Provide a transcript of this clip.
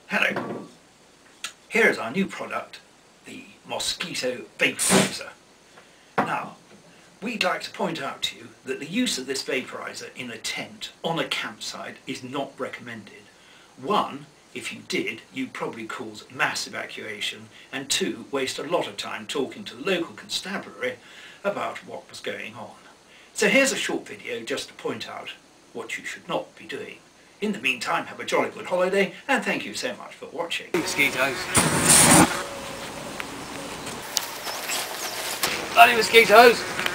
Hello, here is our new product, the mosquito vapourizer. Now, we'd like to point out to you that the use of this vapourizer in a tent on a campsite is not recommended. One, if you did, you'd probably cause mass evacuation, and two, waste a lot of time talking to the local constabulary about what was going on. So here's a short video just to point out what you should not be doing. In the meantime, have a jolly good holiday, and thank you so much for watching. Mosquitoes. Bloody mosquitoes!